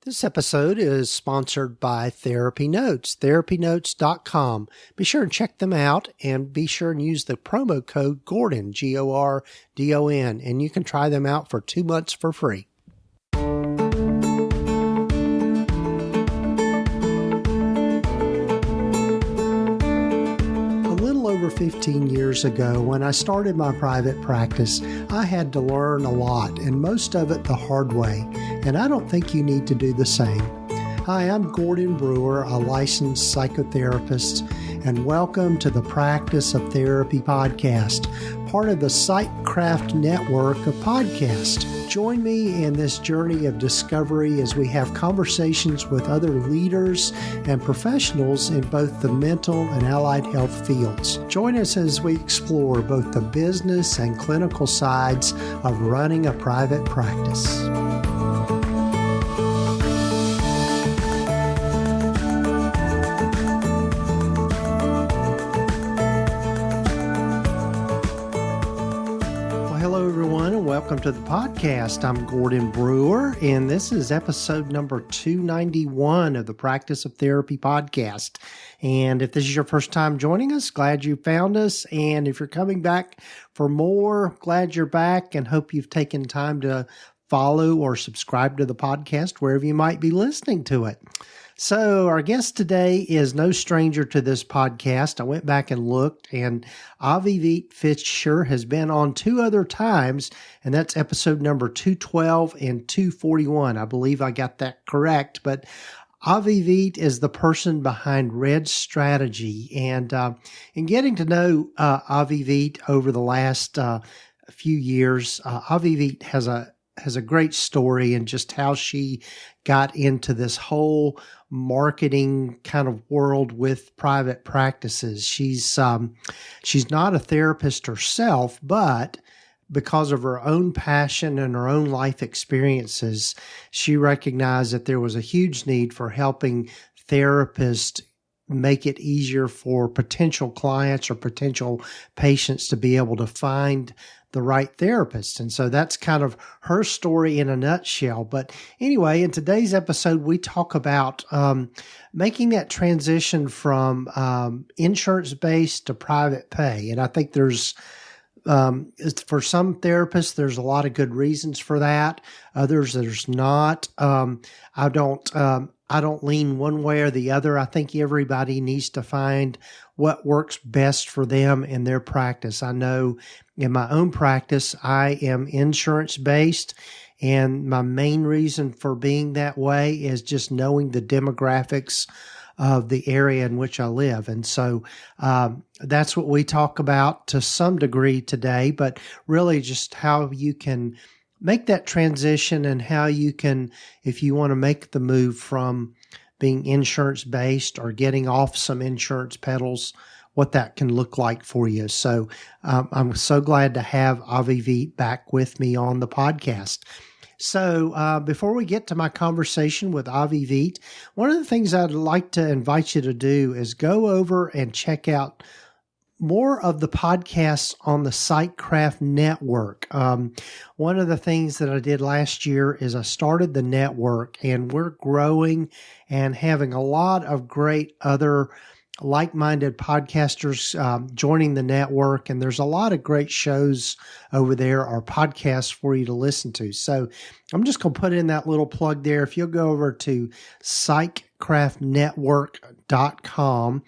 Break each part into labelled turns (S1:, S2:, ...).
S1: This episode is sponsored by TherapyNotes, TherapyNotes.com. Be sure and check them out and be sure and use the promo code Gordon, Gordon, and you can try them out for 2 months for free. Over 15 years ago, when I started my private practice, I had to learn a lot, and most of it the hard way, and I don't think you need to do the same. Hi, I'm Gordon Brewer, a licensed psychotherapist, and welcome to the Practice of Therapy podcast, part of the Psychcraft network of podcasts. Join me in this journey of discovery as we have conversations with other leaders and professionals in both the mental and allied health fields. Join us as we explore both the business and clinical sides of running a private practice. Welcome to the podcast. I'm Gordon Brewer, and this is episode number 291 of the Practice of Therapy podcast. And if this is your first time joining us, glad you found us. And if you're coming back for more, glad you're back and hope you've taken time to follow or subscribe to the podcast wherever you might be listening to it. So our guest today is no stranger to this podcast. I went back and looked, and Avivit Fisher has been on 2 other times, and that's episode number 212 and 241. I believe I got that correct, but Avivit is the person behind Red Strategy, and in getting to know Avivit over the last few years, Avivit has a great story and just how she got into this whole marketing kind of world with private practices. She's not a therapist herself, but because of her own passion and her own life experiences, she recognized that there was a huge need for helping therapists make it easier for potential clients or potential patients to be able to find the right therapist. And so that's kind of her story in a nutshell. But anyway, in today's episode, we talk about making that transition from insurance-based to private pay. And I think there's for some therapists, there's a lot of good reasons for that. Others, there's not. I don't lean one way or the other. I think everybody needs to find what works best for them in their practice. I know in my own practice, I am insurance-based, and my main reason for being that way is just knowing the demographics of the area in which I live. And so that's what we talk about to some degree today, but really just how you can make that transition and how you can, if you want to make the move from being insurance-based or getting off some insurance pedals, what that can look like for you. So I'm so glad to have Avivit back with me on the podcast. So before we get to my conversation with Avivit, one of the things I'd like to invite you to do is go over and check out more of the podcasts on the Psychcraft network. One of the things that I did last year is I started the network, and we're growing and having a lot of great other like-minded podcasters joining the network, and there's a lot of great shows over there or podcasts for you to listen to. So I'm just going to put in that little plug there. If you'll go over to psychcraftnetwork.com,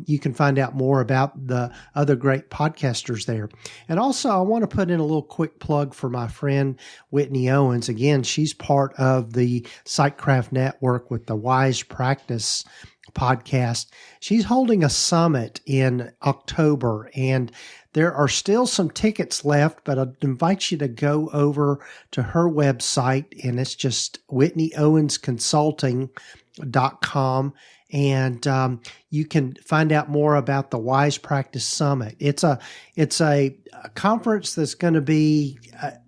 S1: you can find out more about the other great podcasters there. And also, I want to put in a little quick plug for my friend Whitney Owens. Again, she's part of the Psychcraft network with the Wise Practice podcast. She's holding a summit in October, and there are still some tickets left, but I'd invite you to go over to her website, and it's just WhitneyOwensConsulting.com, and you can find out more about the Wise Practice Summit. It's a conference that's going to be,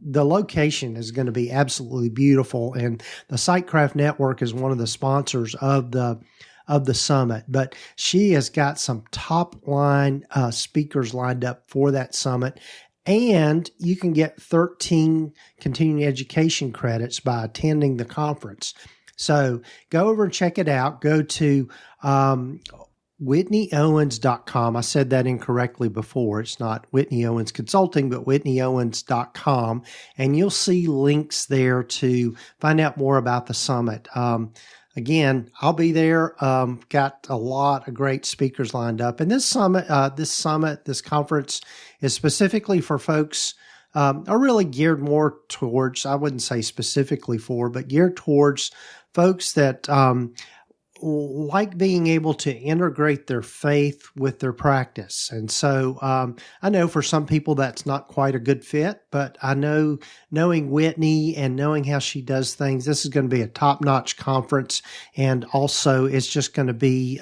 S1: the location is going to be absolutely beautiful, and the Psychcraft Network is one of the sponsors of the summit, but she has got some top line speakers lined up for that summit. And you can get 13 continuing education credits by attending the conference. So go over and check it out. Go to WhitneyOwens.com. I said that incorrectly before. It's not Whitney Owens Consulting, but WhitneyOwens.com. And you'll see links there to find out more about the summit. Again, I'll be there. Got a lot of great speakers lined up. And this conference is specifically for folks are really geared more towards, I wouldn't say specifically for, but geared towards folks that like being able to integrate their faith with their practice. And so I know for some people that's not quite a good fit, but I know knowing Whitney and knowing how she does things, this is going to be a top-notch conference. And also it's just going to be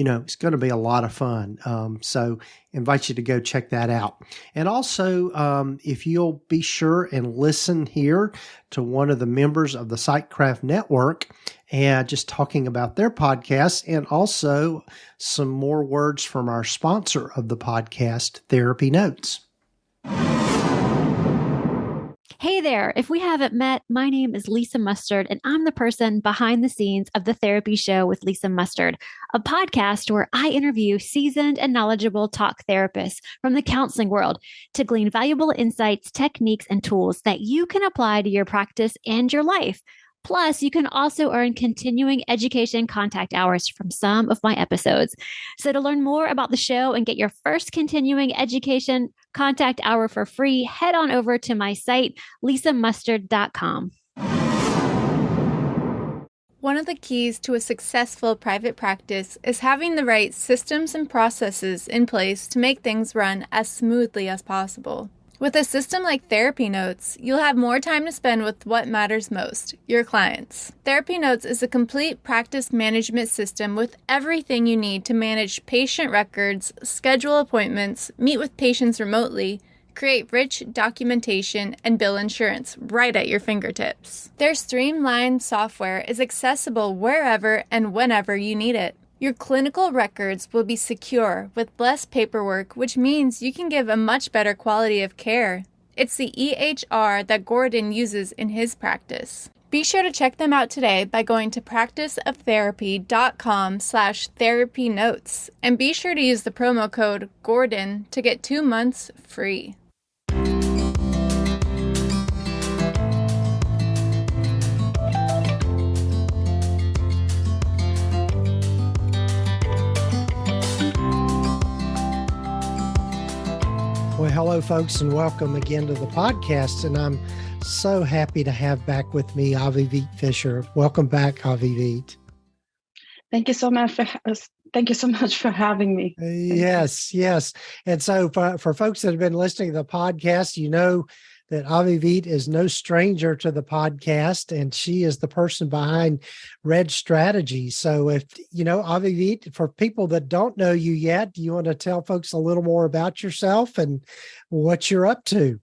S1: it's going to be a lot of fun. So invite you to go check that out. And also, if you'll be sure and listen here to one of the members of the Sightcraft Network and just talking about their podcast, and also some more words from our sponsor of the podcast, TherapyNotes.
S2: Hey there. If we haven't met, my name is Lisa Mustard, and I'm the person behind the scenes of The Therapy Show with Lisa Mustard, a podcast where I interview seasoned and knowledgeable talk therapists from the counseling world to glean valuable insights, techniques, and tools that you can apply to your practice and your life. Plus, you can also earn continuing education contact hours from some of my episodes. So to learn more about the show and get your first continuing education contact hour for free, head on over to my site, lisamustard.com.
S3: One of the keys to a successful private practice is having the right systems and processes in place to make things run as smoothly as possible. With a system like TherapyNotes, you'll have more time to spend with what matters most, your clients. TherapyNotes is a complete practice management system with everything you need to manage patient records, schedule appointments, meet with patients remotely, create rich documentation, and bill insurance right at your fingertips. Their streamlined software is accessible wherever and whenever you need it. Your clinical records will be secure with less paperwork, which means you can give a much better quality of care. It's the EHR that Gordon uses in his practice. Be sure to check them out today by going to practiceoftherapy.com/therapynotes, and be sure to use the promo code GORDON to get 2 months free.
S1: Well, hello, folks, and welcome again to the podcast. And I'm so happy to have back with me Avivit Fisher. Welcome back, Avivit.
S4: Thank you so much for having me.
S1: Yes. And so for folks that have been listening to the podcast, you know that Avivit is no stranger to the podcast, and she is the person behind Red Strategy. So if, Avivit, for people that don't know you yet, do you want to tell folks a little more about yourself and what you're up to?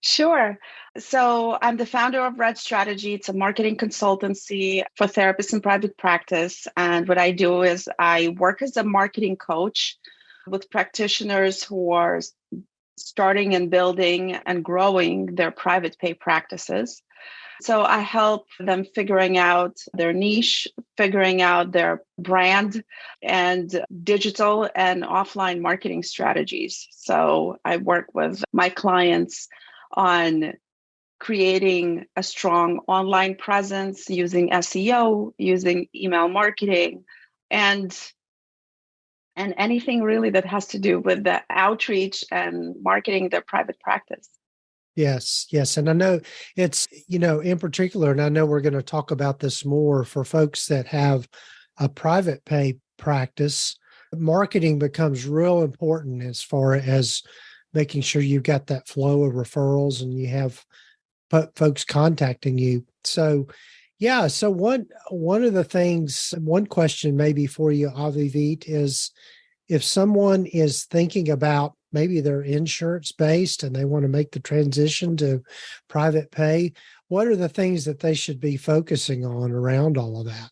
S4: Sure. So I'm the founder of Red Strategy. It's a marketing consultancy for therapists in private practice. And what I do is I work as a marketing coach with practitioners who are starting and building and growing their private pay practices. So I help them figuring out their niche, figuring out their brand, and digital and offline marketing strategies. So I work with my clients on creating a strong online presence using SEO, using email marketing, and anything really that has to do with the outreach and marketing their private practice.
S1: Yes. And I know it's, in particular, and I know we're going to talk about this more for folks that have a private pay practice, marketing becomes real important as far as making sure you've got that flow of referrals and you have folks contacting you. So, yeah. So one of the things, one question maybe for you, Avivit, is if someone is thinking about maybe they're insurance based and they want to make the transition to private pay, what are the things that they should be focusing on around all of that?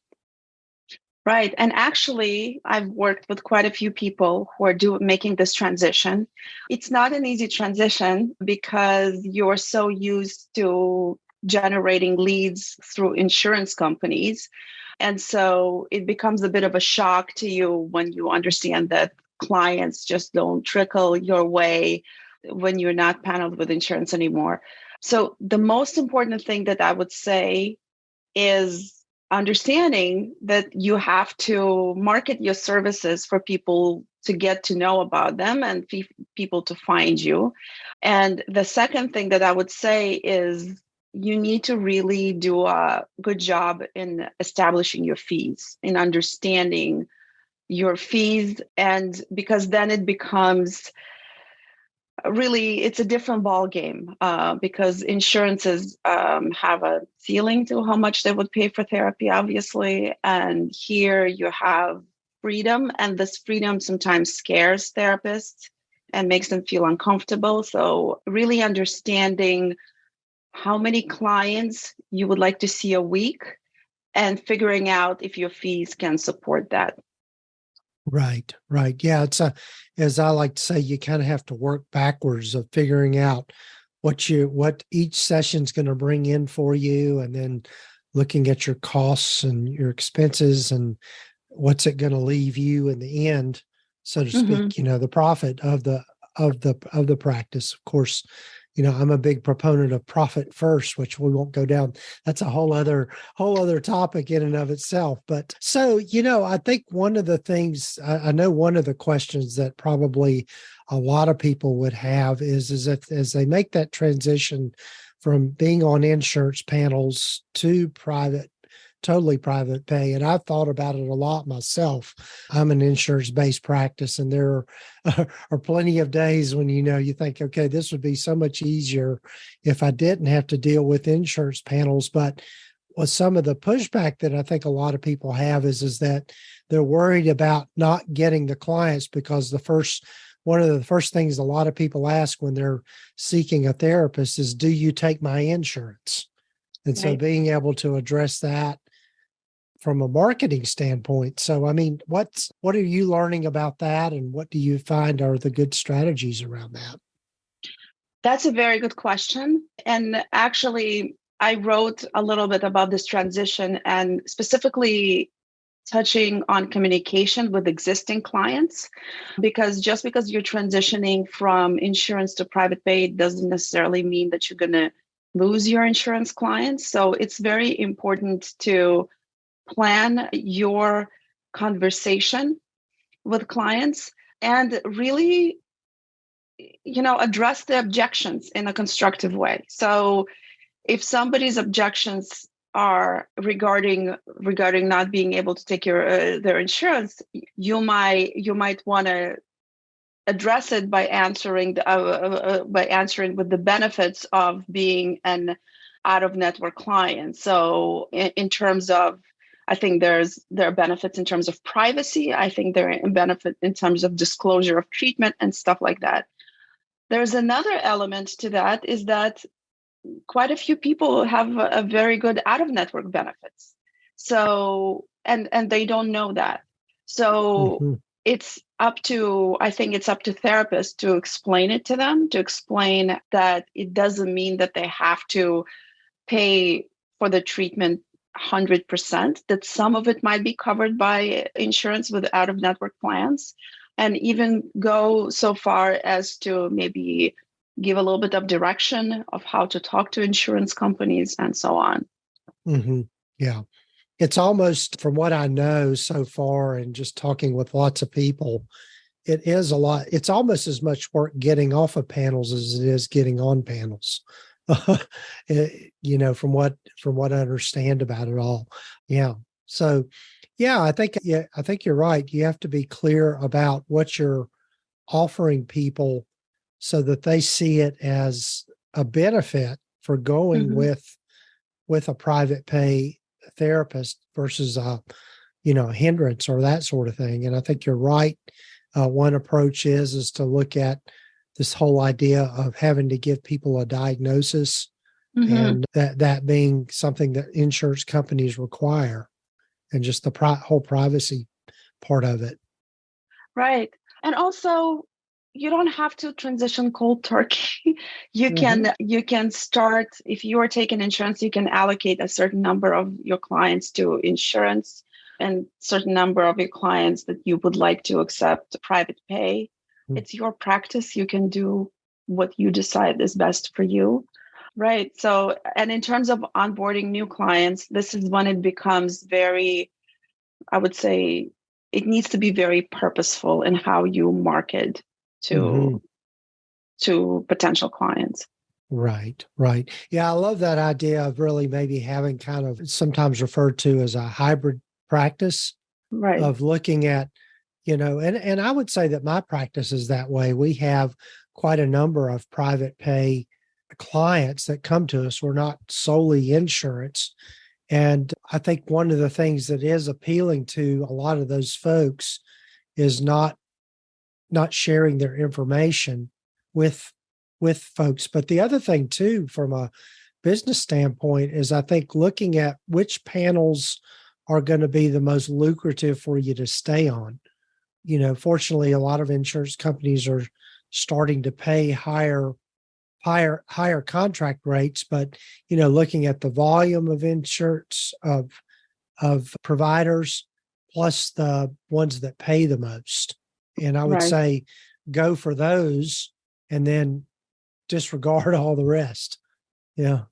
S4: Right. And actually, I've worked with quite a few people who are making this transition. It's not an easy transition because you're so used to generating leads through insurance companies. And so it becomes a bit of a shock to you when you understand that clients just don't trickle your way when you're not paneled with insurance anymore. So the most important thing that I would say is understanding that you have to market your services for people to get to know about them and people to find you. And the second thing that I would say is you need to really do a good job in establishing your fees, in understanding your fees. And because then it becomes really, it's a different ball game because insurances have a ceiling to how much they would pay for therapy, obviously. And here you have freedom, and this freedom sometimes scares therapists and makes them feel uncomfortable. So really understanding how many clients you would like to see a week and figuring out if your fees can support that.
S1: Right, right. Yeah, as I like to say, you kind of have to work backwards of figuring out what each session's going to bring in for you, and then looking at your costs and your expenses and what's it going to leave you in the end, so to speak, the profit of the practice. Of course, I'm a big proponent of profit first, which we won't go down. That's a whole other topic in and of itself. But so, I think one of the things, I know one of the questions that probably a lot of people would have is if, as they make that transition from being on insurance panels to totally private pay. And I've thought about it a lot myself. I'm an insurance-based practice, and there are plenty of days when, you think, okay, this would be so much easier if I didn't have to deal with insurance panels. But with some of the pushback that I think a lot of people have is that they're worried about not getting the clients, because one of the first things a lot of people ask when they're seeking a therapist is, do you take my insurance? And so being able to address that from a marketing standpoint. So, I mean, what are you learning about that, and what do you find are the good strategies around that?
S4: That's a very good question. And actually, I wrote a little bit about this transition, and specifically touching on communication with existing clients, because just because you're transitioning from insurance to private pay doesn't necessarily mean that you're going to lose your insurance clients. So it's very important to plan your conversation with clients and really, address the objections in a constructive way. So if somebody's objections are regarding not being able to take their insurance, you might want to address it by answering with the benefits of being an out-of-network client. So in terms of, I think there are benefits in terms of privacy. I think there are benefits in terms of disclosure of treatment and stuff like that. There's another element to that, is that quite a few people have a very good out-of-network benefits. So, and they don't know that. So I think it's up to therapists to explain it to them, to explain that it doesn't mean that they have to pay for the treatment 100%, that some of it might be covered by insurance with out-of-network plans, and even go so far as to maybe give a little bit of direction of how to talk to insurance companies and so on.
S1: Yeah. It's almost, from what I know so far and just talking with lots of people, it is a lot. It's almost as much work getting off of panels as it is getting on panels. From what I understand about it all. Yeah. So, I think you're right. You have to be clear about what you're offering people so that they see it as a benefit for going with a private pay therapist versus a hindrance or that sort of thing. And I think you're right. One approach is to look at this whole idea of having to give people a diagnosis, and that being something that insurance companies require, and just the whole privacy part of it.
S4: Right. And also, you don't have to transition cold turkey. You can start, if you are taking insurance, you can allocate a certain number of your clients to insurance and certain number of your clients that you would like to accept private pay. It's your practice. You can do what you decide is best for you. Right. So, and in terms of onboarding new clients, this is when it becomes very, I would say, it needs to be very purposeful in how you market to potential clients.
S1: Right, right. Yeah, I love that idea of really maybe having kind of sometimes referred to as a hybrid practice,
S4: Right.
S1: of looking at, and I would say that my practice is that way. We have quite a number of private pay clients that come to us. We're not solely insurance. And I think one of the things that is appealing to a lot of those folks is not sharing their information with folks. But the other thing too, from a business standpoint, is I think looking at which panels are going to be the most lucrative for you to stay on. Fortunately, a lot of insurance companies are starting to pay higher contract rates, but looking at the volume of insurance of providers plus the ones that pay the most. And I would say go for those and then disregard all the rest. Yeah.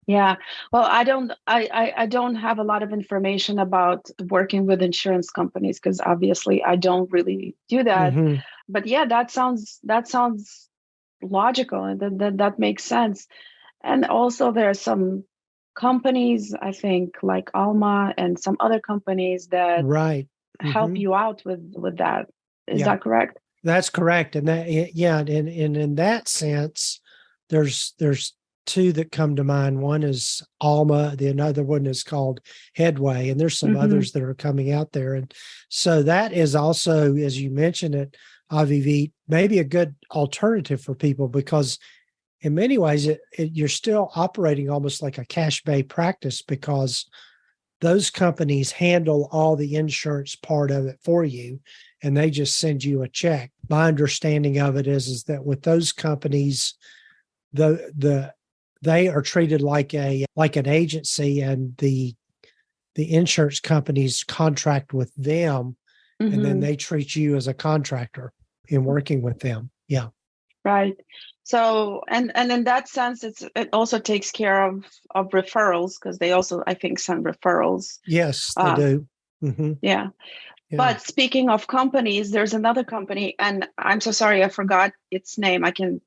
S4: Yeah. Well, I don't have a lot of information about working with insurance companies because obviously I don't really do that.
S1: Mm-hmm.
S4: But yeah, that sounds logical, and that makes sense. And also there are some companies, I think, like Alma and some other companies that help you out with that. Is that correct?
S1: That's correct. And that, and in that sense, there's two that come to mind. One is Alma, the another one is called Headway, and there's some others that are coming out there. And so that is also, as you mentioned it, Avivit, maybe a good alternative for people, because in many ways you're still operating almost like a cash pay practice, because those companies handle all the insurance part of it for you, and they just send you a check. My understanding of it is that with those companies, they are treated like an agency, and the insurance companies contract with them, and then they treat you as a contractor in working with them. Yeah.
S4: Right. So, and in that sense, it also takes care of referrals, because they also, I think, send referrals.
S1: Yes, they do. Mm-hmm.
S4: Yeah. But speaking of companies, there's another company, and I'm so sorry, I forgot its name. I can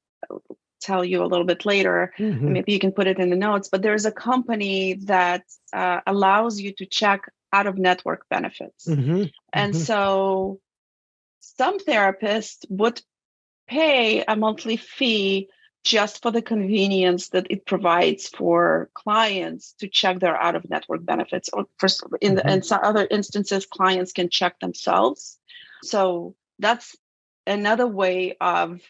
S4: tell you a little bit later. Maybe you can put it in the notes. But there's a company that allows you to check out-of-network benefits. And so some therapists would pay a monthly fee just for the convenience that it provides for clients to check their out-of-network benefits. Or in some other instances, clients can check themselves. So that's another way of,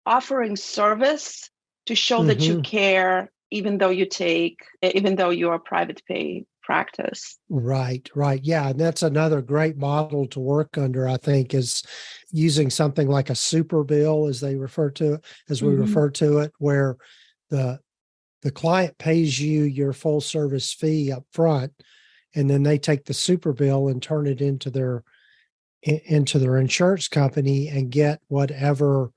S4: offering service to show that you care, even though you are a private pay practice.
S1: Right. Yeah. And that's another great model to work under, I think, is using something like a super bill, as they refer to it, as we refer to it, where the client pays you your full service fee up front, and then they take the super bill and turn it into their insurance company and get whatever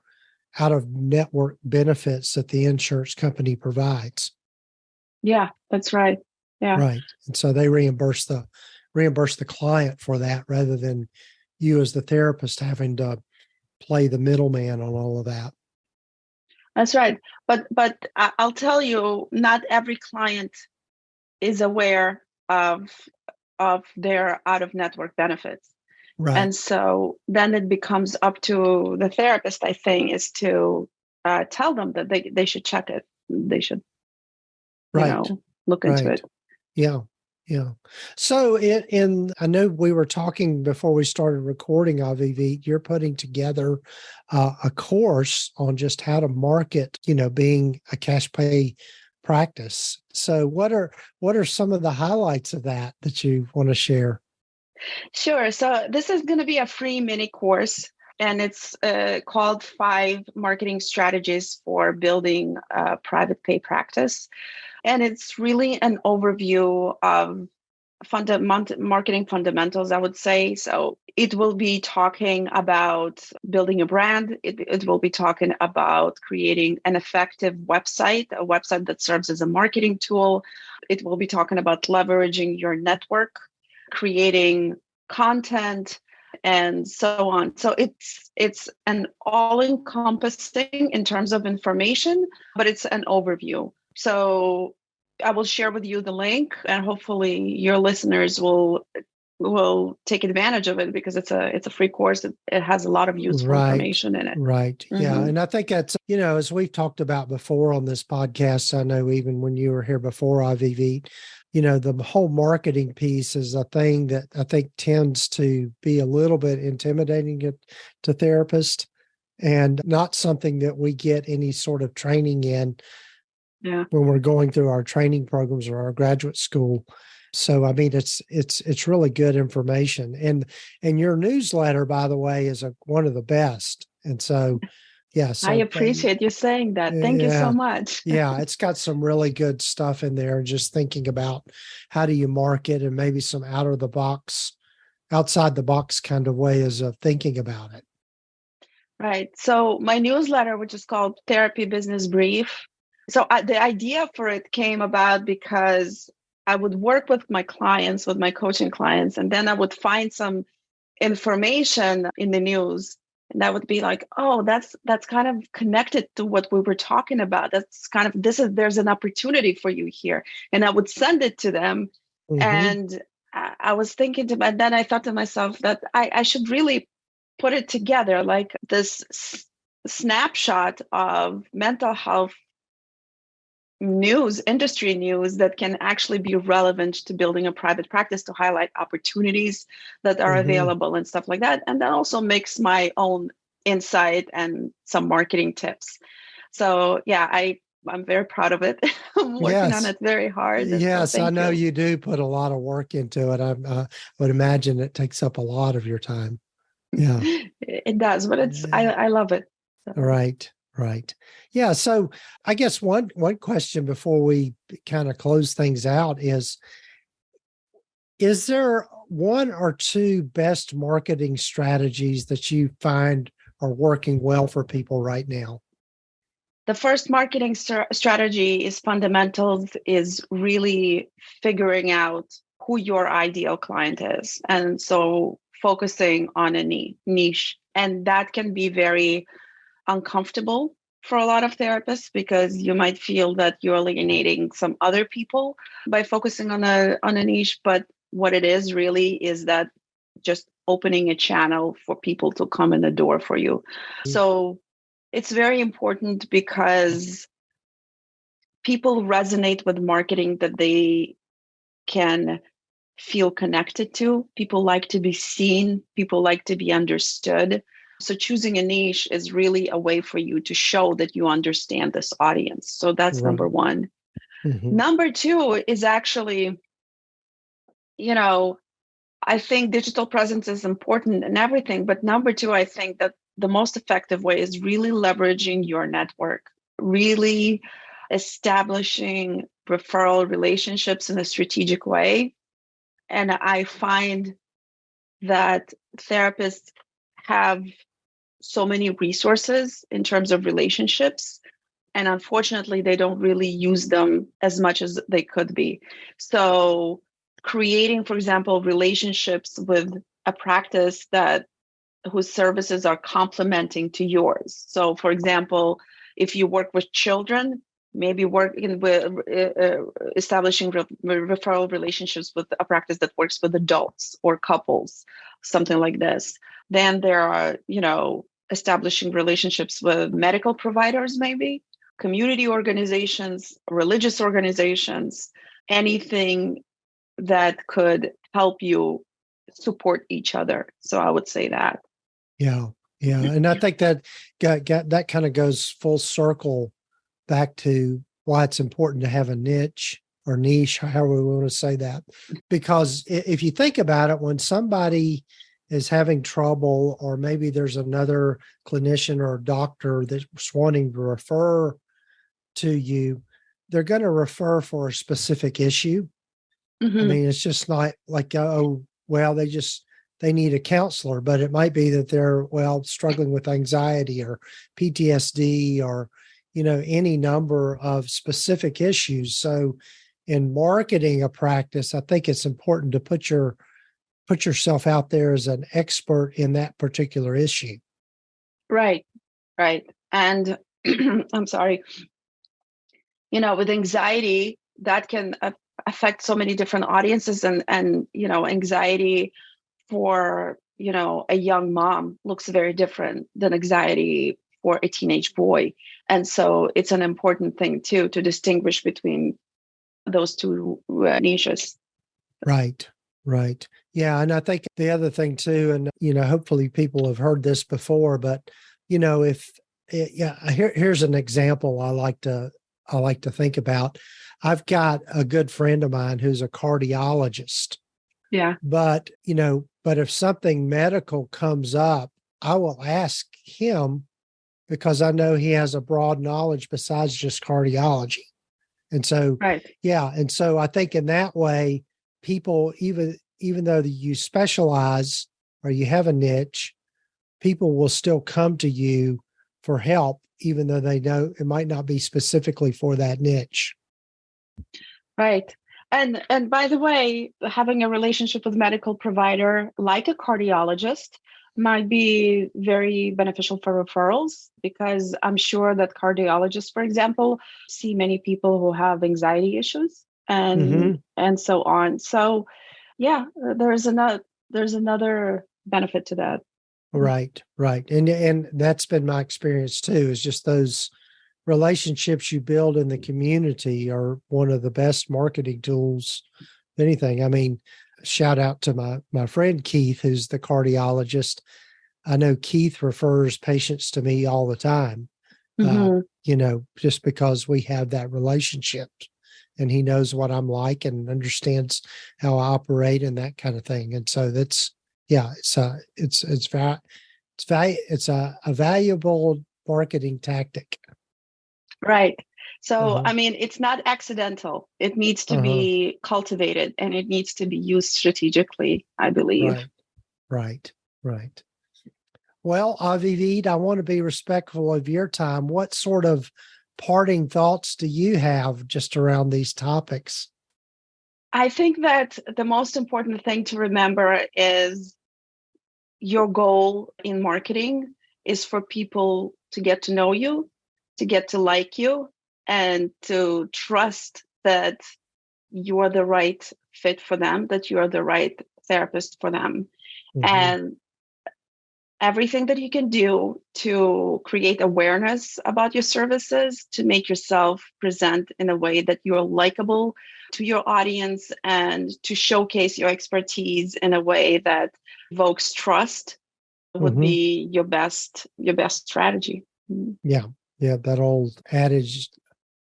S1: out of network benefits that the insurance company provides.
S4: Yeah, that's right. Yeah.
S1: Right. And so they reimburse the client for that, rather than you as the therapist having to play the middleman on all of that.
S4: That's right. But I'll tell you, not every client is aware of their out-of-network benefits.
S1: Right.
S4: And so then it becomes up to the therapist, I think, is to tell them that they should check it. They should, look into it.
S1: Yeah. So I know we were talking before we started recording, Avivit, you're putting together a course on just how to market, being a cash pay practice. So what are some of the highlights of that you want to share?
S4: Sure. So this is going to be a free mini course And it's called 5 Marketing Strategies for Building a Private Pay Practice. And it's really an overview of marketing fundamentals, I would say. So it will be talking about building a brand. It will be talking about creating an effective website, a website that serves as a marketing tool. It will be talking about leveraging your network, creating content, and so on. So it's an all-encompassing in terms of information, but it's an overview. So I will share with you the link, and hopefully your listeners will take advantage of it, because it's a free course. It has a lot of useful information in it.
S1: Right. Mm-hmm. Yeah. And I think that's, as we've talked about before on this podcast, I know even when you were here before, Avivit, the whole marketing piece is a thing that I think tends to be a little bit intimidating to therapists, and not something that we get any sort of training in when we're going through our training programs or our graduate school. So, I mean, it's really good information. And your newsletter, by the way, is one of the best. And so, yeah. So
S4: I appreciate you saying that. Thank you so much.
S1: Yeah. It's got some really good stuff in there. Just thinking about how do you market, and maybe some outside the box kind of ways of thinking about it.
S4: Right. So my newsletter, which is called Therapy Business Brief. So the idea for it came about because I would work with my clients, with my coaching clients, and then I would find some information in the news, and that would be like, oh, that's kind of connected to what we were talking about. That's kind of, there's an opportunity for you here. And I would send it to them. Mm-hmm. And I was thinking and then I thought to myself that I should really put it together, like this snapshot of mental health news, industry news that can actually be relevant to building a private practice, to highlight opportunities that are available and stuff like that. And then also mix my own insight and some marketing tips. So yeah, I'm very proud of it. I'm working on it very hard.
S1: Yes,
S4: so
S1: I know you do put a lot of work into it. I would imagine it takes up a lot of your time. Yeah,
S4: it does, but I love it. So.
S1: Right. Yeah. So I guess one question before we kind of close things out is there one or two best marketing strategies that you find are working well for people right now?
S4: The first marketing strategy is fundamentals, is really figuring out who your ideal client is. And so focusing on a niche. And that can be very uncomfortable for a lot of therapists, because you might feel that you're alienating some other people by focusing on a niche. But what it is really is that just opening a channel for people to come in the door for you. Mm-hmm. So it's very important, because people resonate with marketing that they can feel connected to. People like to be seen. People like to be understood. So choosing a niche is really a way for you to show that you understand this audience. So that's number one. Mm-hmm. Number two is actually, I think digital presence is important and everything. But number two, I think that the most effective way is really leveraging your network, really establishing referral relationships in a strategic way. And I find that therapists have so many resources in terms of relationships, and unfortunately they don't really use them as much as they could be. So creating, for example, relationships with a practice whose services are complementing to yours. So for example, if you work with children, maybe working with establishing referral relationships with a practice that works with adults or couples, something like this. Then there are, establishing relationships with medical providers, maybe community organizations, religious organizations, anything that could help you support each other. So I would say that.
S1: Yeah. And I think that that kind of goes full circle back to why it's important to have a niche or niche, however we want to say that. Because if you think about it, when somebody is having trouble, or maybe there's another clinician or doctor that's wanting to refer to you, they're going to refer for a specific issue. I mean, it's just not like, oh, well, they need a counselor, but it might be that they're, struggling with anxiety or PTSD or, any number of specific issues. So in marketing a practice, I think it's important to put yourself out there as an expert in that particular issue.
S4: Right. And I'm sorry, with anxiety, that can affect so many different audiences, and anxiety for, a young mom looks very different than anxiety for a teenage boy. And so it's an important thing too, to distinguish between those two niches.
S1: Right. Yeah. And I think the other thing too, and, hopefully people have heard this before, but, here's an example I like to think about. I've got a good friend of mine who's a cardiologist.
S4: Yeah.
S1: But if something medical comes up, I will ask him because I know he has a broad knowledge besides just cardiology. And so,
S4: right.
S1: Yeah. And so I think in that way, people, even though you specialize or you have a niche, people will still come to you for help, even though they know it might not be specifically for that niche.
S4: Right. And by the way, having a relationship with a medical provider like a cardiologist might be very beneficial for referrals, because I'm sure that cardiologists, for example, see many people who have anxiety issues and so on. So yeah, there's another benefit to that.
S1: Right. And that's been my experience too, is just those relationships you build in the community are one of the best marketing tools of anything. I mean, shout out to my friend Keith, who's the cardiologist. I know Keith refers patients to me all the time, just because we have that relationship, and he knows what I'm like and understands how I operate and that kind of thing. And so it's a valuable marketing tactic.
S4: Right. So, I mean, it's not accidental. It needs to be cultivated, and it needs to be used strategically, I believe.
S1: Right. Well, Avivit, I want to be respectful of your time. What sort of parting thoughts do you have just around these topics?
S4: I think that the most important thing to remember is your goal in marketing is for people to get to know you, to get to like you, and to trust that you are the right fit for them, that you are the right therapist for them. And everything that you can do to create awareness about your services, to make yourself present in a way that you're likable to your audience, and to showcase your expertise in a way that evokes trust, would be your best strategy.
S1: Yeah, that old adage,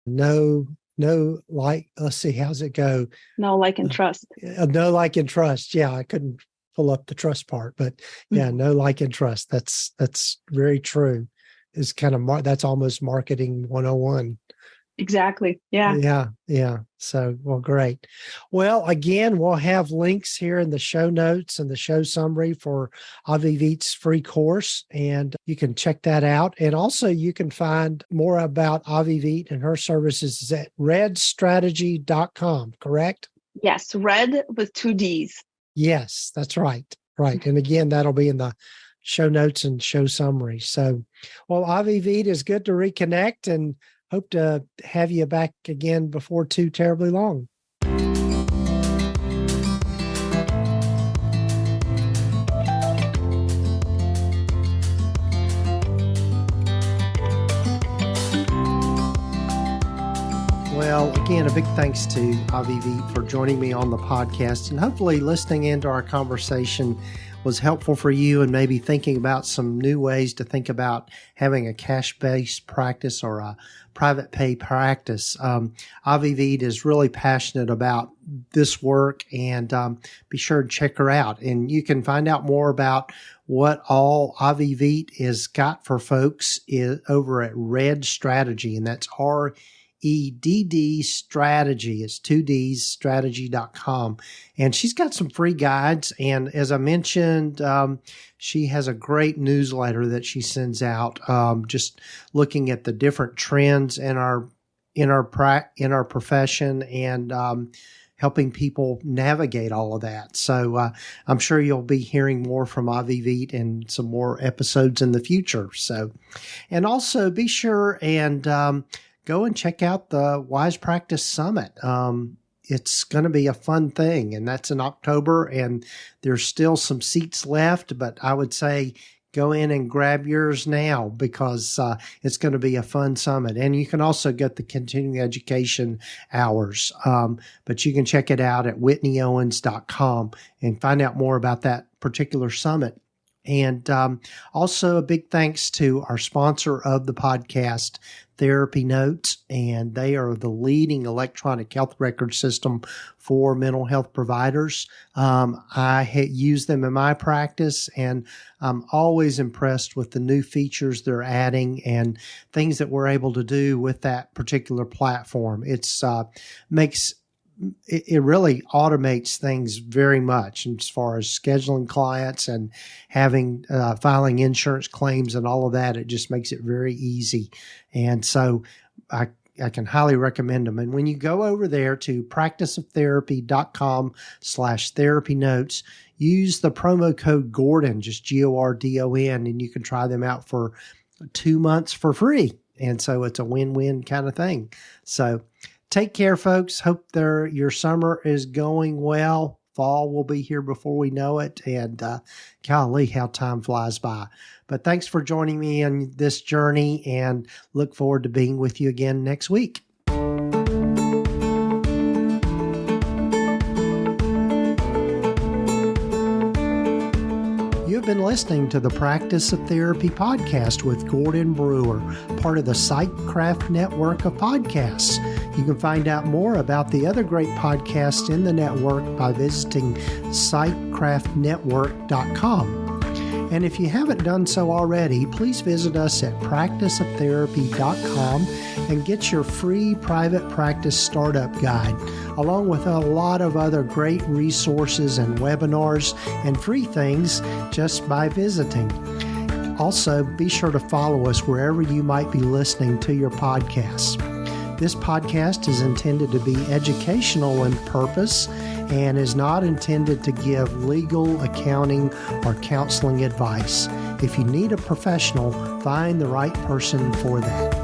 S1: no, let's see, how's it go?
S4: No, like, and trust.
S1: No, like, and trust. Yeah, I couldn't pull up the trust part, but yeah, no, like, and trust. That's very true. It's kind of, that's almost marketing 101.
S4: Exactly. Yeah.
S1: So, well, great. Well, again, we'll have links here in the show notes and the show summary for Avivit's free course, and you can check that out. And also you can find more about Avivit and her services at redstrategy.com, correct?
S4: Yes. Red with 2 Ds.
S1: Yes, that's right. Right. And again, that'll be in the show notes and show summary. So, well, Avivit, is good to reconnect, and hope to have you back again before too terribly long. Well, again, a big thanks to Avivit for joining me on the podcast, and hopefully listening into our conversation was helpful for you and maybe thinking about some new ways to think about having a cash-based practice or a private pay practice. Avivit is really passionate about this work, and be sure to check her out. And you can find out more about what all Avivit is got for folks over at Red Strategy, and that's REDD strategy. It's 2Ds strategy.com. And she's got some free guides. And as I mentioned, she has a great newsletter that she sends out, just looking at the different trends in our profession and, helping people navigate all of that. So I'm sure you'll be hearing more from Avivit and some more episodes in the future. So, and also be sure and go and check out the Wise Practice Summit. It's going to be a fun thing, and that's in October, and there's still some seats left, but I would say go in and grab yours now because it's going to be a fun summit. And you can also get the continuing education hours, but you can check it out at whitneyowens.com and find out more about that particular summit. And also a big thanks to our sponsor of the podcast, TherapyNotes, and they are the leading electronic health record system for mental health providers. I use them in my practice, and I'm always impressed with the new features they're adding and things that we're able to do with that particular platform. It really automates things very much as far as scheduling clients and having filing insurance claims and all of that. It just makes it very easy. And so I can highly recommend them. And when you go over there to practiceoftherapy.com/therapynotes, use the promo code Gordon, just GORDON, and you can try them out for 2 months for free. And so it's a win-win kind of thing. So take care, folks. Hope your summer is going well. Fall will be here before we know it. And golly, how time flies by. But thanks for joining me on this journey, and look forward to being with you again next week. You've been listening to the Practice of Therapy podcast with Gordon Brewer, part of the PsychCraft network of podcasts. You can find out more about the other great podcasts in the network by visiting psychcraftnetwork.com. And if you haven't done so already, please visit us at practiceoftherapy.com and get your free private practice startup guide, along with a lot of other great resources and webinars and free things just by visiting. Also, be sure to follow us wherever you might be listening to your podcasts. This podcast is intended to be educational in purpose and is not intended to give legal, accounting, or counseling advice. If you need a professional, find the right person for that.